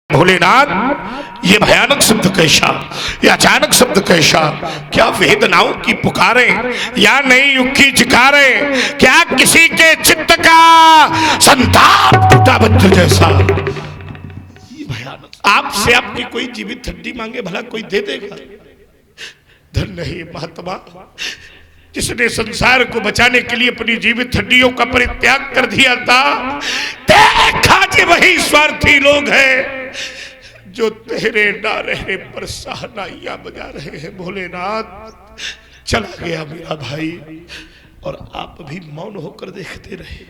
भोलेनाथ, ये भयानक शब्द कैसा, ये अचानक शब्द कैसा? क्या वेदनाओं की पुकारे या नई युग की चिकारे? क्या किसी के चित्त का संताप टूटा वज्र जैसा? ये भयानक। आपसे आपकी कोई जीवित हड्डी मांगे, भला कोई दे देगा? धन्य है महात्मा जिसने संसार को बचाने के लिए अपनी जीवित हड्डियों का परित्याग कर दिया था। देखा कि वही स्वार्थी लोग हैं जो तेरे ना रहने पर सहनाइयां बजा रहे हैं। भोलेनाथ, चला गया मेरा भाई और आप भी मौन होकर देखते रहे।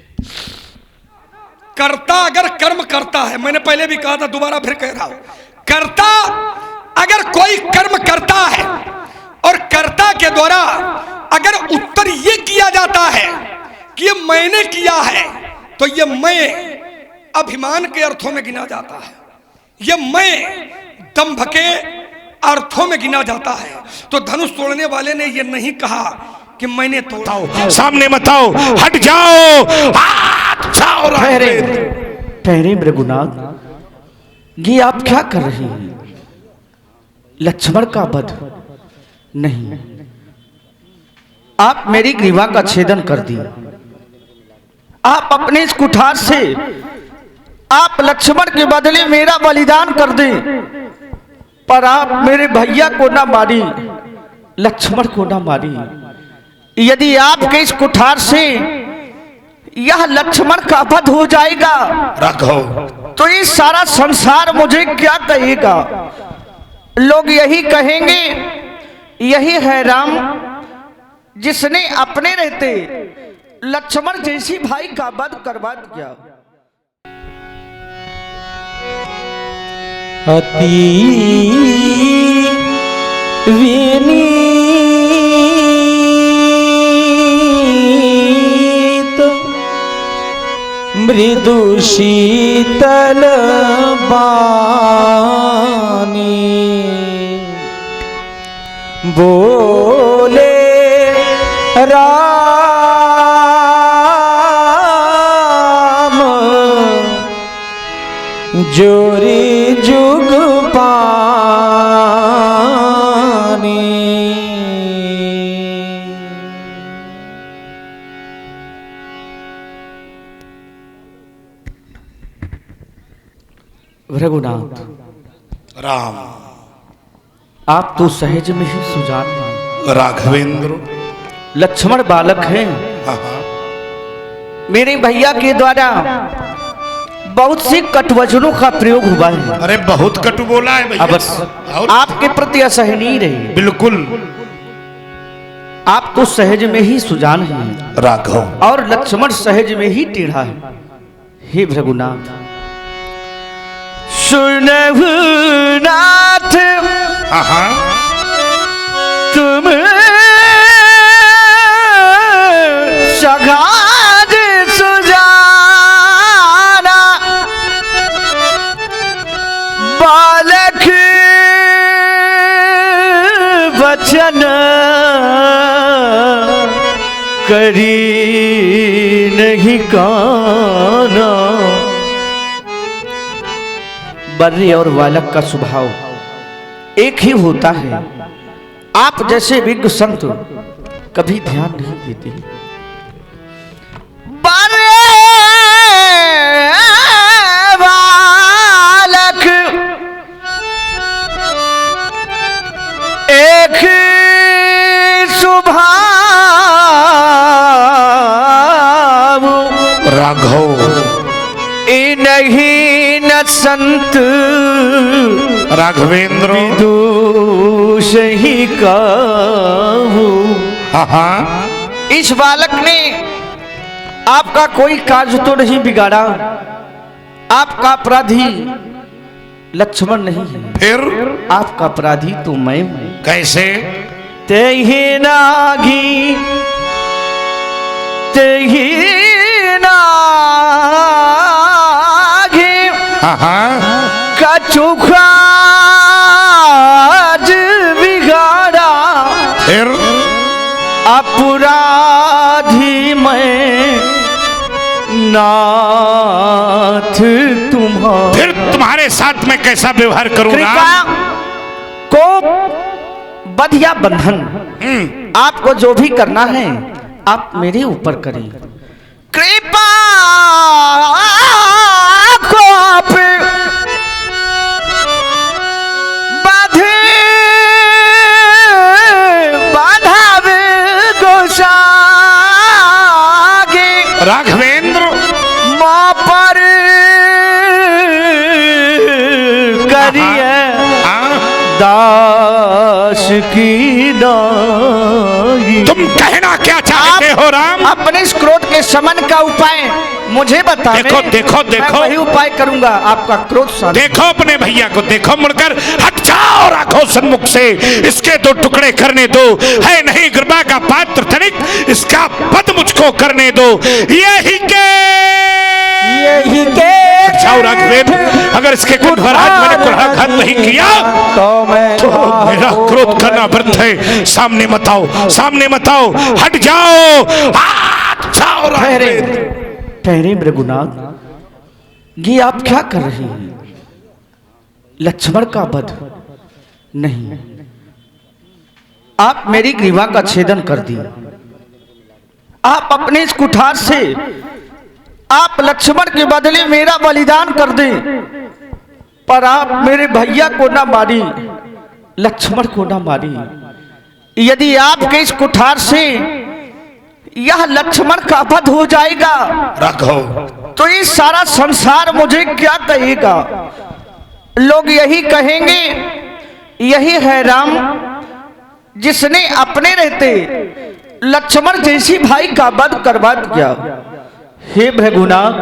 कर्ता अगर कर्म करता है, मैंने पहले भी कहा था, दोबारा फिर कह रहा हूं, कर्ता अगर कोई कर्म करता है और कर्ता के द्वारा अगर उत्तर ये किया जाता है कि ये मैंने किया है, तो ये मैं अभिमान के अर्थों में गिना जाता है, ये मैं दंभ के अर्थों में गिना जाता है। तो धनुष तोड़ने वाले ने ये नहीं कहा कि मैंने तोड़ा। सामने मत आओ, हट जाओ, हट जाओ। ठहरे रघुनाथ, ये आप क्या कर रहे हैं? लक्ष्मण का वध नहीं, आप मेरी ग्रीवा का छेदन कर दिए। आप अपने इस कुठार से आप लक्ष्मण के बदले मेरा बलिदान कर दें, पर आप मेरे भैया को ना मारी, लक्ष्मण को ना मारी। यदि आपके इस कुठार से यह लक्ष्मण का वध हो जाएगा राघव, तो ये सारा संसार मुझे क्या कहेगा? लोग यही कहेंगे, यही है राम जिसने अपने रहते लक्ष्मण जैसी भाई का वध करवा दिया। अति विनीत मृदु शीतल बानी बोले राम जोरी जुग पानी। रघुनाथ, राम, आप तो सहज में ही सुजान हैं। राघवेंद्र, लक्ष्मण बालक हैं। हाँ। मेरे भैया के द्वारा बहुत से कटवचनों का प्रयोग हुआ है। अरे बहुत कटु बोला है भैया। अब आपके प्रति असहनीय रहे। बिल्कुल, आप तो सहज में ही सुजान हैं राघव, और लक्ष्मण सहज में ही टेढ़ा है। हे रघुनाथ, सुनहु नाथ तुम सगाद सुजाना, बालक वचन करी नहीं काना। बर्रे और बालक का स्वभाव एक ही होता है। आप जैसे विज्ञ संत कभी ध्यान नहीं देते। बर्रे बालक एक स्वभाव राघव, नहीं न संत राघवेंद्र विदुष ही कहूं। हाँ। इस बालक ने आपका कोई कार्य तो नहीं बिगाड़ा। आपका अपराधी लक्ष्मण नहीं है, फिर आपका अपराधी तो मैं हूं। कैसे? तेहि नागी तेहि नागी कचुखा बिगाड़ा, फिर अपराधी मैं ना साथ तुम्हारा। फिर तुम्हारे साथ मैं कैसा व्यवहार करूं कृपा राम? को बध या बंधन आपको जो भी करना है आप मेरे ऊपर करें। कृपा को आप बाधे बाधावे गोसागे राघवेंद्र माँ पर करिए दास की दाई। तुम कहना क्या चाहते हो राम? अपने इस क्रोध के शमन का उपाय मुझे बता। देखो देखो देखो, मैं वही उपाय करूंगा आपका क्रोध शांत। देखो अपने भैया को देखो, मुड़कर हट जाओ, राखो सन्मुख से, इसके दो टुकड़े करने दो। है नहीं कृपा का पात्र तनिक, इसका पद मुझको करने दो। यही के जाओ राघवेंद्र, अगर इसके कुछ मैंने कुल्हाघात नहीं किया तो मेरा क्रोध करना व्यर्थ है। सामने मत आओ, सामने मत आओ, हट जाओ, हट जाओ राघवेंद्र। ठहरे रघुनाथ, ये आप क्या कर रहे हैं? लक्ष्मण का वध नहीं, आप मेरी ग्रीवा का छेदन कर दिया। आप अपने इस कुठार से आप लक्ष्मण के बदले मेरा बलिदान कर दें, पर आप मेरे भैया को ना मारी, लक्ष्मण को ना मारी। यदि आपके इस कुठार से यह लक्ष्मण का वध हो जाएगा राघव, तो ये सारा संसार मुझे क्या कहेगा? लोग यही कहेंगे, यही है राम जिसने अपने रहते लक्ष्मण जैसी भाई का वध करवा दिया। हे भृगुनाथ,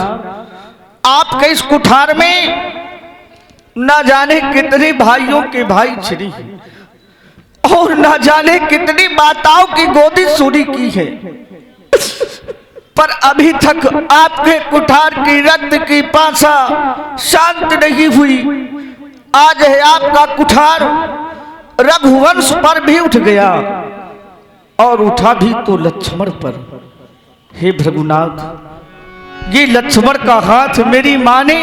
आपके इस कुठार में ना जाने कितने भाइयों के भाई छिड़ी और ना जाने कितनी माताओं की गोदी सूरी की है, पर अभी तक आपके कुठार की रक्त की पासा शांत नहीं हुई। आज है आपका कुठार रघुवंश पर भी उठ गया, और उठा भी तो लक्ष्मण पर। हे भृगुनाथ, ये लक्ष्मण का हाथ मेरी माँ ने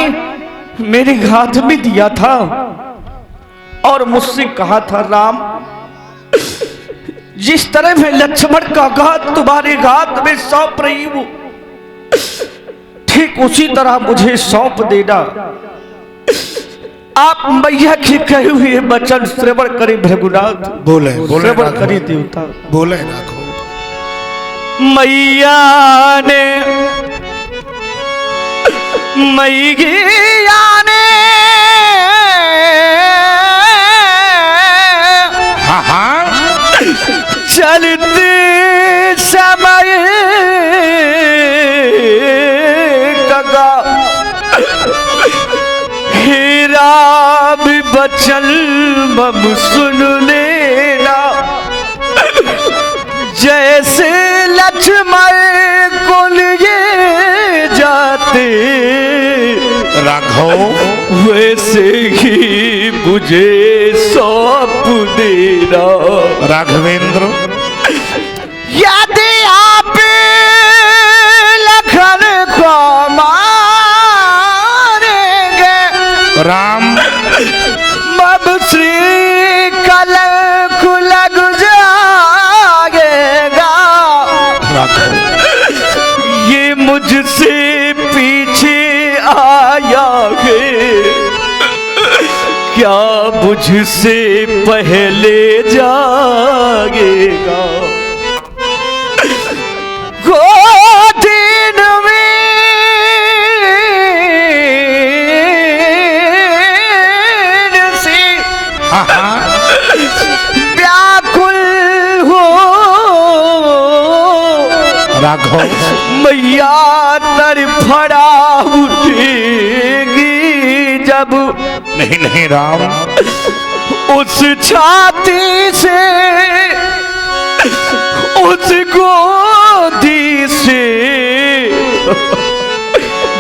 मेरे हाथ में दिया था और मुझसे कहा था, राम जिस तरह मैं लक्ष्मण का घात तुम्हारे हाथ में सौंप रही हूं, ठीक उसी तरह मुझे सौंप देना। आप मैया के कहे हुए वचन श्रवण करें भृगुनाथ। बोले श्रवण करें देवता। बोले राघव। मैया ने मैया ने हाँ हाँ, चलते समय कगा हीरा भी बचल बम सुन लेना, जैसे लक्ष्मण को लिए जाते राघव, वैसे ही मुझे सौंप देना। राघवेंद्र, यदि आप लखन को मारेंगे राम, मब श्री कलंक लग जाएगा। राघव, ये मुझसे पीछे आया है, क्या मुझसे पहले जाएगा? गोदीन में से हाँ हाँ, व्याकुल हो राघव, मैया तरफड़ा उठेगी जब नहीं नहीं राम, उस छाती से उस गोदी से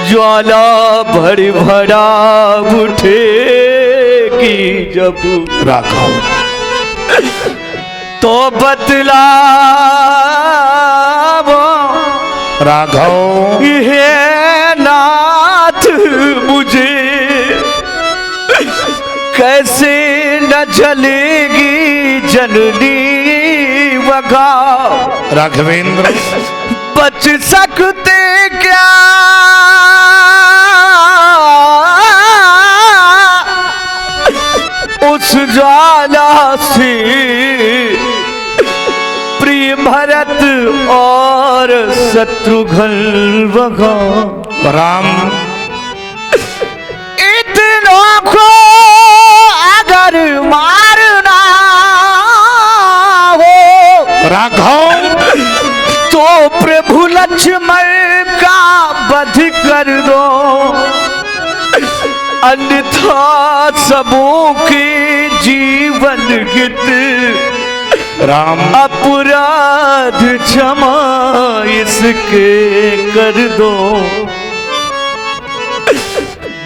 ज्वाला भर भरा उठेगी जब। राघव, तो बतला राघव, हे नाथ मुझे कैसे न जलेगी जननी वगा। राघवेंद्र बच सकते क्या उस ज्वाला से प्रिय भरत और शत्रुघ्न वगा। राम इतनों को अगर मारना हो राघव तो प्रभु लक्ष्मण का वध कर दो, अन्यथा सबों के जीवन हित राम अपराध क्षमा इसके कर दो।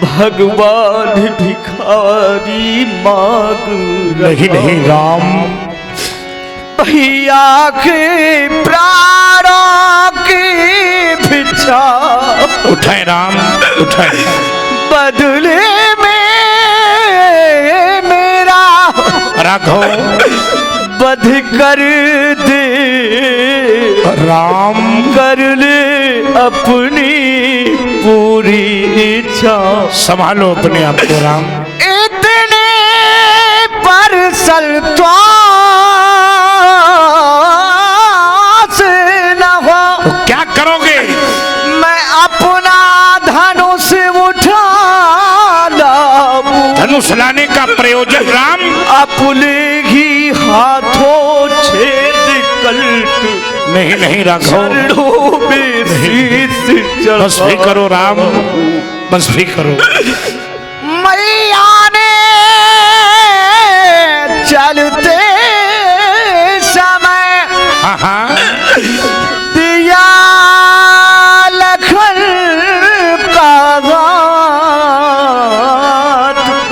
भगवान भिखारी मांग नहीं नहीं राम भैया के प्राणों की भिक्षा उठाए राम उठाए। बदले में मेरा राघव वध कर दे, राम कर ले अपनी पूरी इच्छा। संभालो अपने आप को राम। इतने पर सल्तो से न हो तो क्या करोगे? मैं अपना धनुष उठा लाऊं, धनुष लाने का प्रयोजन राम अपने ही हाथों छेद कल्ट नहीं नहीं राघव चरणों में शीश बस भी करो राम बस भी करो। मैया ने चलते समय हाँ हाँ दिया लखन का घाट।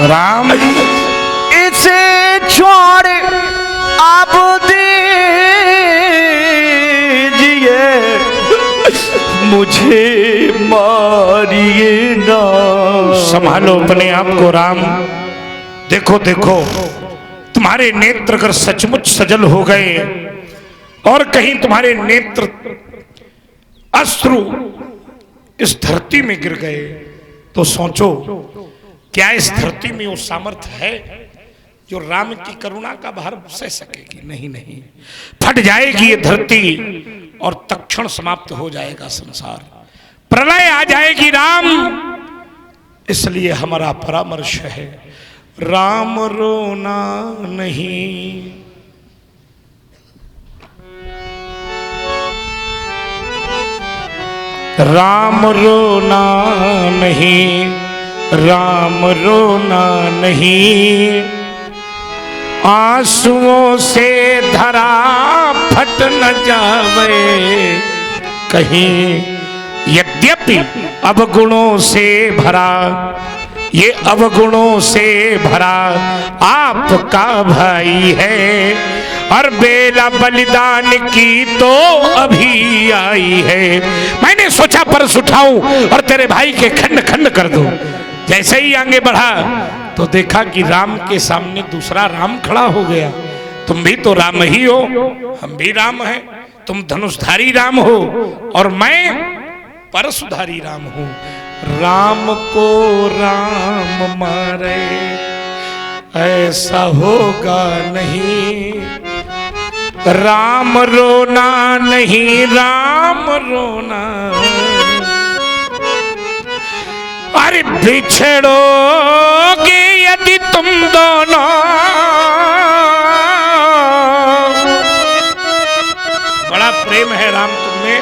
राम इसे छोड़ अब मुझे मारिए ना। संभालो अपने आप को राम। देखो देखो तुम्हारे नेत्र अगर सचमुच सजल हो गए और कहीं तुम्हारे नेत्र अश्रु इस धरती में गिर गए तो सोचो क्या इस धरती में वो सामर्थ्य है जो राम की करुणा का भार सह सकेगी? नहीं नहीं, फट जाएगी ये धरती और तत्क्षण समाप्त हो जाएगा संसार, प्रलय आ जाएगी राम। इसलिए हमारा परामर्श है राम रोना नहीं। राम रोना नहीं, राम रोना नहीं, आंसुओं से धरा फट न जावे कहीं। यद्यपि अवगुणों से भरा, ये अवगुणों से भरा आपका भाई है, और बेला बलिदान की तो अभी आई है। मैंने सोचा परस उठाऊं और तेरे भाई के खंड खंड कर दूं। जैसे ही आगे बढ़ा तो देखा कि राम के सामने दूसरा राम खड़ा हो गया। तुम भी तो राम ही हो, हम भी राम हैं। तुम धनुषधारी राम हो और मैं परशुधारी राम हूं। राम को राम मारे ऐसा होगा नहीं, राम रोना नहीं, राम रोना। अरे बिछड़ोगे यदि तुम दोनों, बड़ा प्रेम है राम तुम्हें,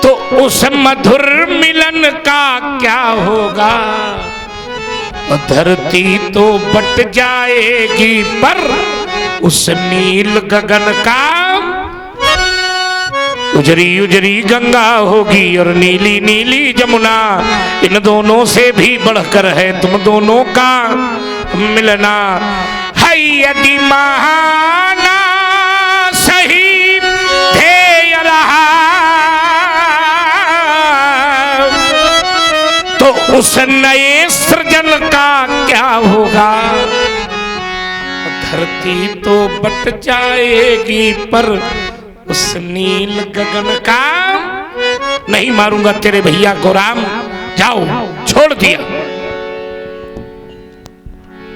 तो उस मधुर मिलन का क्या होगा? धरती तो बट जाएगी पर उस नील गगन का उजरी उजरी गंगा होगी और नीली नीली जमुना। इन दोनों से भी बढ़कर है तुम दोनों का मिलना। है यदि महाना सही ध्येय रहा तो उस नए सृजन का क्या होगा। धरती तो बट जाएगी पर उस नील गगन का नहीं मारूंगा तेरे भैया को राम। जाओ, छोड़ दिया।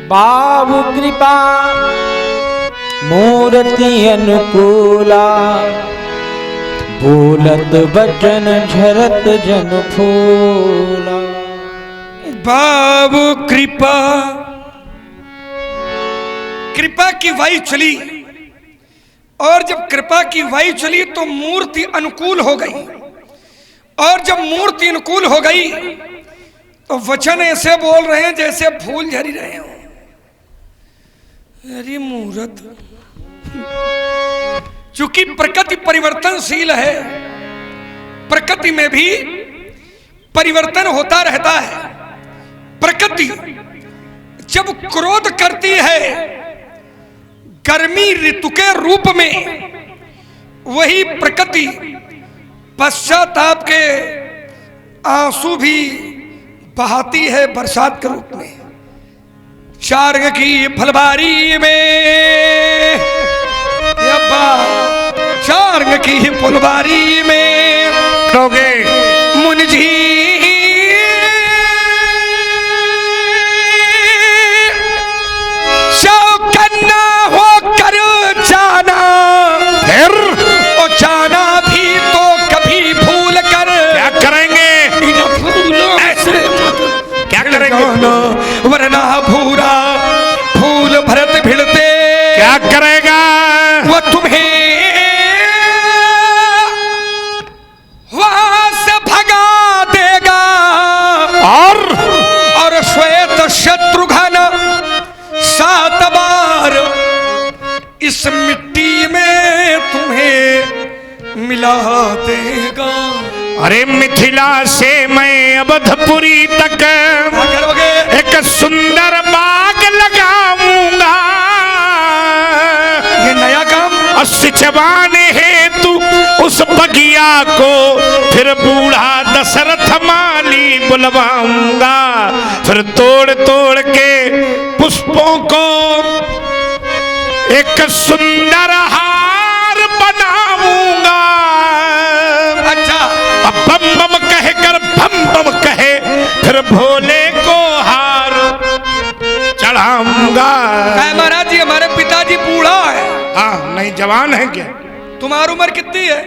बाबू कृपा मूर्ति अनुकूला, बोलत बचन झरत जन फूला। बाबू कृपा, कृपा की वायु चली, और जब कृपा की वायु चली तो मूर्ति अनुकूल हो गई, और जब मूर्ति अनुकूल हो गई तो वचन ऐसे बोल रहे हैं जैसे फूल झरी रहे हो। अरे मूर्त, चूंकि प्रकृति परिवर्तनशील है, प्रकृति में भी परिवर्तन होता रहता है। प्रकृति जब क्रोध करती है गर्मी ऋतु के रूप में, वही प्रकृति पश्चाताप के आंसू भी बहाती है बरसात के रूप में। चार्ग की फुलबारी में, चार्ग की फुलबारी में मुंजी शौकन्ना होकर जाना, फिर और जाना भी तो कभी भूल कर। क्या करेंगे, क्या करेंगे, वरना भूरा फूल भरत भिड़ते क्या करेगा वो तुम्हें वहां से भगा देगा। और श्वेत शत्रुघ्न 7 बार इस मिट्टी में तुम्हें मिला देगा। अरे मिथिला से मैं अवधपुरी तक एक सुंदर बाग लगाऊंगा। ये नया काम सिंचवान हेतु उस बगिया को फिर बूढ़ा दशरथ माली बुलवाऊंगा। फिर तोड़ तोड़ के पुष्पों को एक सुंदर हार बनाऊंगा। अच्छा, बम बम कहे कर बम बम कहे फिर भोले को हार चढ़ाऊंगा। महाराज जी हमारे पिताजी बूढ़ा है। हाँ, नहीं जवान है क्या? तुम्हारी उम्र कितनी है?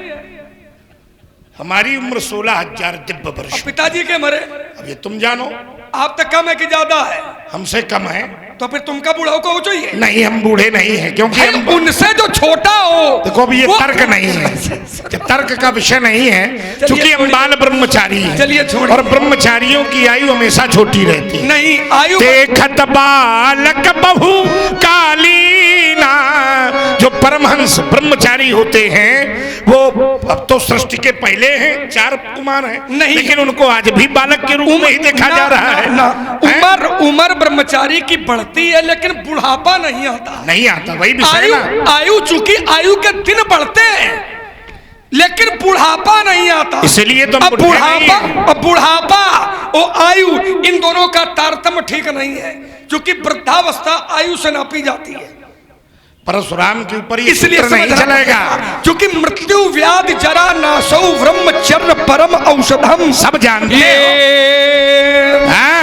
हमारी उम्र 16,000 दिव्य वर्ष। पिताजी के मरे? अब ये तुम जानो। आप तक कम है कि ज्यादा है? हमसे कम है। तो फिर तुमका बूढ़ा को चाहिए? नहीं, हम बूढ़े नहीं हैं, क्योंकि हम उनसे जो छोटा हो। देखो अभी ये तर्क नहीं है, तर्क का विषय नहीं है, क्योंकि हम बाल ब्रह्मचारी हैं। चलिए छोड़िए। और ब्रह्मचारियों की आयु हमेशा छोटी रहती है। नहीं, आयु देखत बालक बहु कालीना। जो परमहंस ब्रह्मचारी होते हैं वो अब तो सृष्टि के पहले हैं, 4 कुमार हैं, नहीं, लेकिन उनको आज भी बालक के रूप में ही देखा जा रहा है। उम्र ब्रह्मचारी की बढ़ती है, लेकिन बुढ़ापा नहीं आता। नहीं आता, वही विषय ना। आयु चूंकि आयु के दिन बढ़ते हैं, लेकिन बुढ़ापा नहीं आता। इसलिए तो बुढ़ापा और आयु, इन दोनों का तारतम्य ठीक नहीं है, क्योंकि वृद्धावस्था आयु से नापी जाती है। परशुराम के ऊपर इसलिए नहीं चलेगा, क्योंकि मृत्यु व्याधि जरा नासौ ब्रह्मचर्य परम औषधम। सब जानते हैं।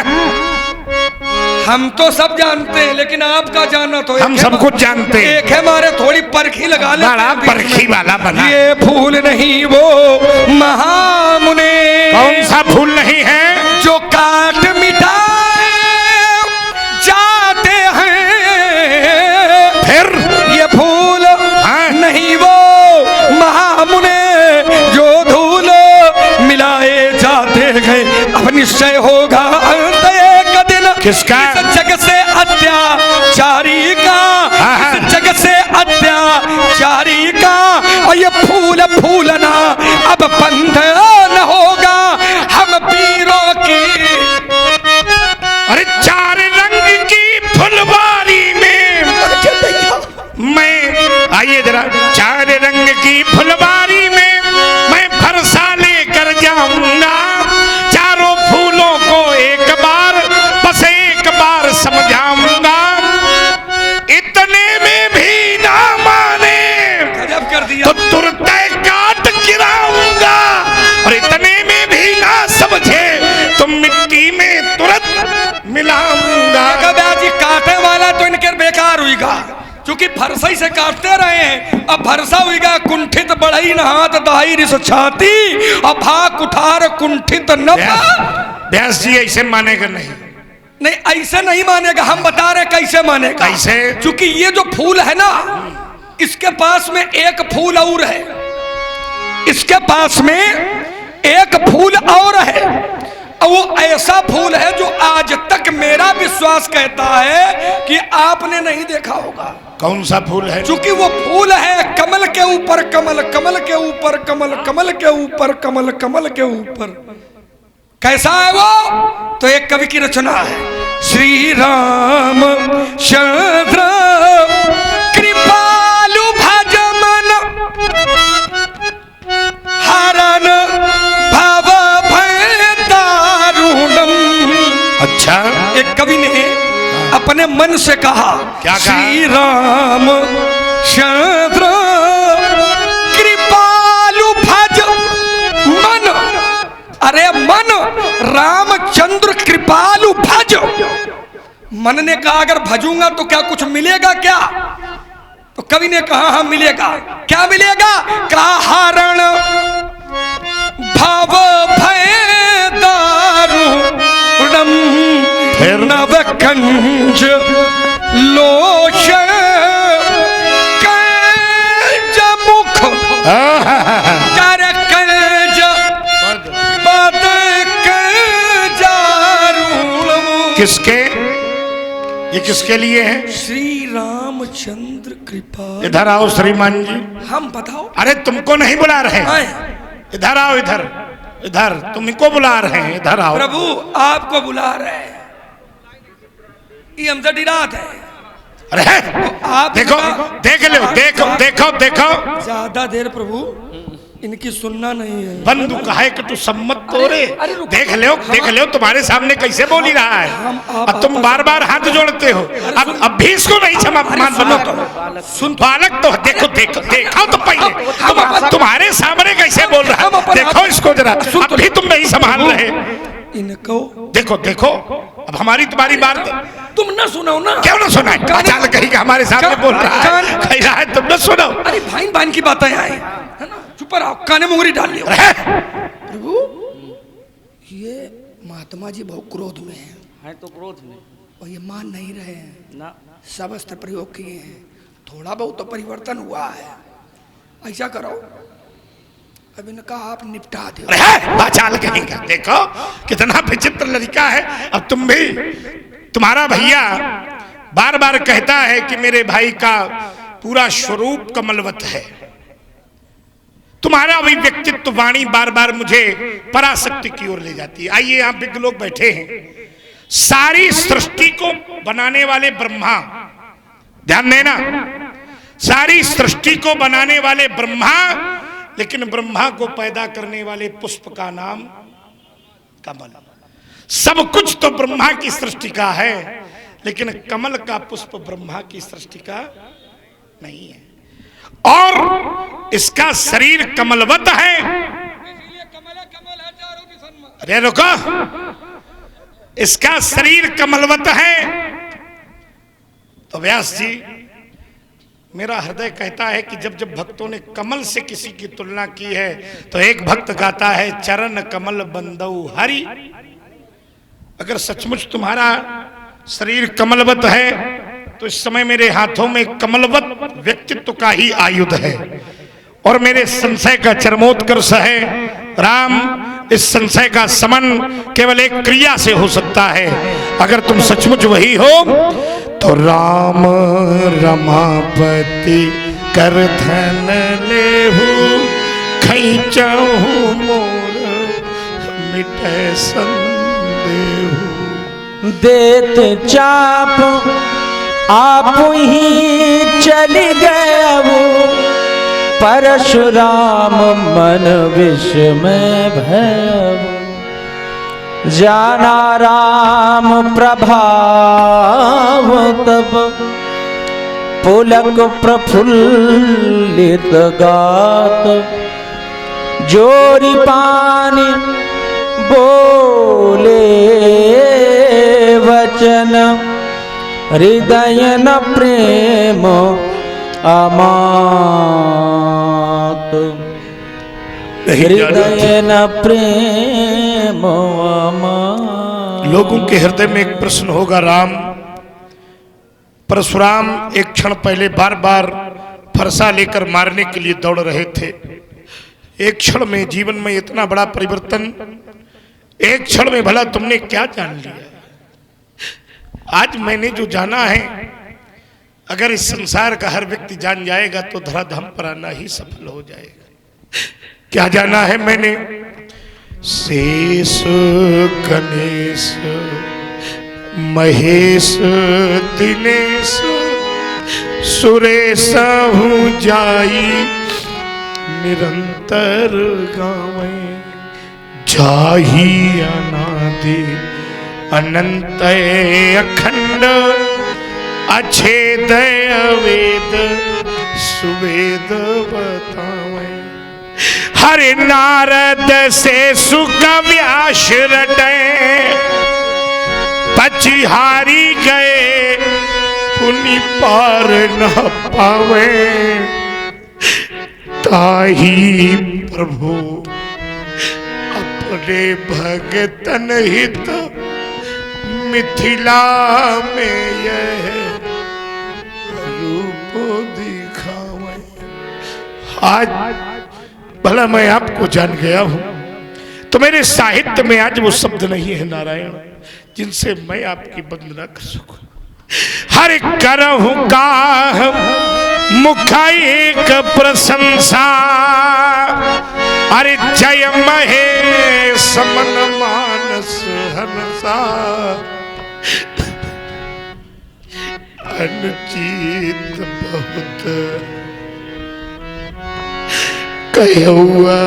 हम तो सब जानते हैं, लेकिन आपका जानना तो हम सब कुछ जानते हैं। एक है हमारे थोड़ी परखी लगा ले, बड़ा परखी वाला बना। ये फूल नहीं वो महामुने। कौन सा फूल नहीं है? जो काट मिटाए जाते हैं। फिर ये फूल नहीं वो महामुने जो धूल मिलाए जाते गए। अब निश्चय होगा अंत एक दिन किसका? इस जग से अत्याचारी का, इस जग से अत्याचारी का। और ये फूल फूलना अब बंद न होगा हम पीरों की। अरे 4 रंग की फुलवारी में मैं, आइए जरा, 4 रंग की फुलवारी में मैं फरसा लेकर जाऊंगा। चारों फूलों को एक बार भरसई से काटते रहे हैं। अब भरसा हुई गया कुंठित बढ़ई न हाथ दहाई रिस छाती, अब भा कुठार कुंठित न व्यास जी ऐसे मानेगा नहीं। नहीं ऐसे नहीं मानेगा, हम बता रहे कैसे मानेगा। कैसे? क्योंकि ये जो फूल है ना, इसके पास में एक फूल और है, इसके पास में एक फूल और है, और वो ऐसा फूल है जो आज तक मेरा विश्वास कहता है कि आपने नहीं देखा होगा। कौन सा फूल है? चूंकि वो फूल है कमल के ऊपर कमल, कमल के ऊपर कमल, कमल के ऊपर कमल, कमल के ऊपर। कैसा है वो? तो एक कवि की रचना है, श्री राम चंद्र कृपालु भज मन हरन भव भय दारुणम। अच्छा, एक कवि ने अपने मन से कहा, क्या कहा? श्री राम चंद्र कृपालु भज मन। अरे मन, रामचंद्र कृपालु भज। मन ने कहा अगर भजूंगा तो क्या कुछ मिलेगा क्या? तो कवि ने कहा हाँ मिलेगा। क्या मिलेगा? कहा हरण भव भय दारुणम नव कंज लोचन कंज मुख कर कंज पद कंजारुणम। किसके? ये किसके लिए है? श्री रामचंद्र कृपा। इधर आओ श्रीमान जी। हम बताओ। अरे तुमको नहीं बुला रहे हैं, हाँ। इधर आओ, इधर इधर तुमको बुला रहे हैं, इधर आओ। प्रभु आपको बुला रहे हैं, ये हमसे डिरात है। अरे आप देखो, देख लो, देखो देखो देखो। ज्यादा देर प्रभु इनकी सुनना नहीं है। बंधु कहे कि तू सम्मत तो रे। अरे रुको। देख लो तुम्हारे सामने कैसे बोल ही रहा है। अब तुम बार बार हाथ जोड़ते हो। अब भी इसको नहीं क्षमा मान बनो तो सुन, बालक तो देखो देखो देखो तो पहले तुम्हारे सामने कैसे बोल रहा है, देखो इसको जरा। अब भी तुम नहीं संभाल रहे इनको। देखो देखो, अब हमारी तुम्हारी बात तुम न सुनाओ ना। क्यों ना सुना? अचानक कहीं का हमारे सामने बोल रहा है, कह रहा है तुम न सुनो। अरे भाई बहन की बातें आए है ना, चुप रहो, काने मुंगरी डाल लियो। प्रभु ये महात्मा जी बहुत क्रोध में हैं। तो क्रोध में और ये मान नहीं रहे हैं ना, सब अस्त्र प्रयोग किए हैं, थोड़ा बहुत तो परिवर्तन हुआ है। ऐसा करो, अब इनका आप निपटा दो। बाचाल कहेंगे। देखो कितना विचित्र लड़का है। अब तुम भी, तुम्हारा भैया बार बार कहता है कि मेरे भाई का पूरा स्वरूप कमलवत है। तुम्हारा भी व्यक्तित्व वाणी बार बार मुझे पराशक्ति की ओर ले जाती है। आइए यहाँ विज्ञ लोग बैठे हैं, सारी सृष्टि को बनाने वाले ब्रह्मा, ध्यान देना, सारी सृष्टि को बनाने वाले ब्रह्मा, लेकिन ब्रह्मा को पैदा करने वाले पुष्प का नाम कमल। सब कुछ तो ब्रह्मा की सृष्टि का है, लेकिन कमल का पुष्प ब्रह्मा की सृष्टि का नहीं है। और इसका शरीर कमलवत है। अरे रुको, इसका शरीर कमलवत है। तो व्यास जी, मेरा हृदय कहता है कि जब जब भक्तों ने कमल से किसी की तुलना की है, तो एक भक्त गाता है चरण कमल बंदऊ हरि। अगर सचमुच तुम्हारा शरीर कमलवत है, तो इस समय मेरे हाथों में कमलवत व्यक्तित्व का ही आयुध है, और मेरे संशय का चरमोत्कर्ष है। राम, इस संशय का समन केवल एक क्रिया से हो सकता है। अगर तुम सचमुच वही हो, तो राम रमापति कर धन लेहु, खैचहु मोर मिटै संदेहु। देत चाप आप ही चली गए, परशुराम मन विस्मय भय। जाना राम प्रभाव तब, पुलक प्रफुल्लित गात। जोरी पानी बोले वचन, हृदय न प्रेम अमात नहीं हृदय जानते। न प्रेम अमात। लोगों के हृदय में एक प्रश्न होगा, राम परशुराम एक क्षण पहले बार बार फरसा लेकर मारने के लिए दौड़ रहे थे। एक क्षण में जीवन में इतना बड़ा परिवर्तन, एक क्षण में भला तुमने क्या जान लिया? आज मैंने जो जाना है, अगर इस संसार का हर व्यक्ति जान जाएगा तो धराधाम पर आना ही सफल हो जाएगा। क्या जाना है मैंने? शेष गणेश महेश दिनेश सुरेश हूँ जाई निरंतर गावे जाही अनादि अनंत अखंड अछेद वेद सुवेद बतावे। हरि नारद से सुख व्यास रटे पचिहारी गए पुनि पार न पावे। ताही प्रभु अपने भगतन हित मिथिला में यह रूप दिखावे। आज भला मैं आपको जान गया हूं तो मेरे साहित्य में आज वो शब्द नहीं है नारायण जिनसे मैं आपकी वंदना कर सकूं। हर करहु का मुख एक प्रशंसा अरे जय महेश मन मानस हंसा। अनुचित बहुत कहवा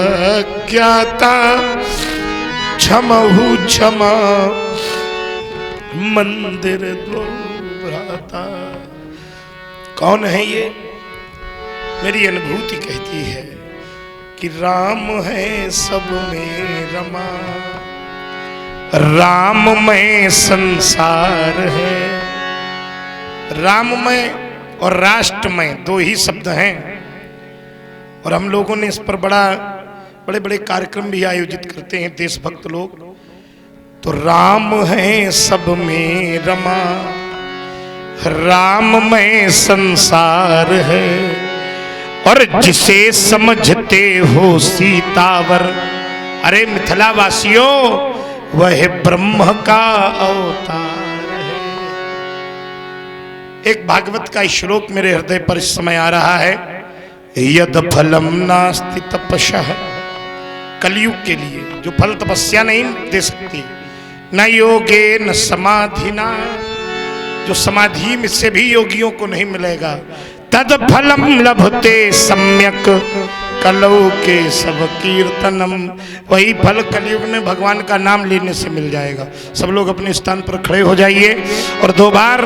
क्या था क्षमहु क्षमा मंदिर दो भ्राता। कौन है ये? मेरी अनुभूति कहती है कि राम है सब में रमा, राम में संसार है। राममय और राष्ट्रमय दो ही शब्द हैं और हम लोगों ने इस पर बड़े बड़े कार्यक्रम भी आयोजित करते हैं देशभक्त लोग। तो राम है सब में रमा, राम में संसार है और जिसे समझते हो सीतावर। अरे मिथिला वासियों, वह ब्रह्म का अवतार है। एक भागवत का श्लोक मेरे हृदय पर इस समय आ रहा है। यद फलम नास्ति तपस्या, कलयुग के लिए जो फल तपस्या नहीं दे सकती, न योगे न समाधि, ना जो समाधि में से भी योगियों को नहीं मिलेगा। तद फलम लभते सम्यक कलौ के सब कीर्तनम, वही फल कलयुग में भगवान का नाम लेने से मिल जाएगा। सब लोग अपने स्थान पर खड़े हो जाइए और 2 बार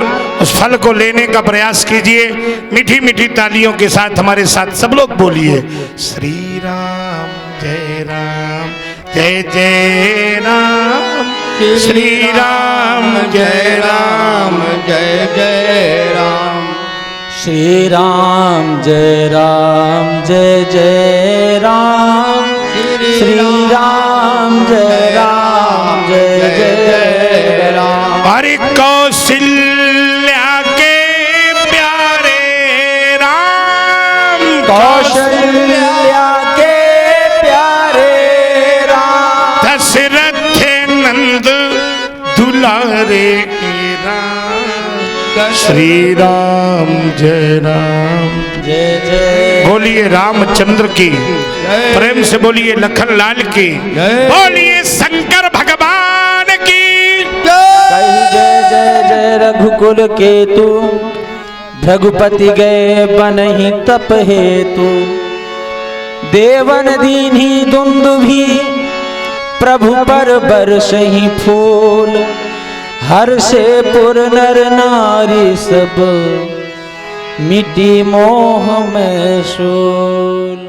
उस फल को लेने का प्रयास कीजिए। मीठी मीठी तालियों के साथ हमारे साथ सब लोग बोलिए, श्री राम जय राम जय जय राम, श्री राम जय राम जय जय राम, श्री राम जय राम जय जय राम, श्री राम जय राम जय जय राम। हरि कौशल्या के प्यारे राम, कौशल्या के प्यारे राम, दशरथ नंद दुलारे राम, श्री राम जय राम जय जय। बोलिए रामचंद्र की, प्रेम से बोलिए लखन लाल की, बोलिए शंकर भगवान की। कही जय जय जय रघुकुल केतु, रघुपति गए बनहि तप हेतु, देवन दीन्ही दुंदुभी, प्रभु पर बरसहि फूल, हर्षे पुर नर नारी सब, मिटी मोह में शूल।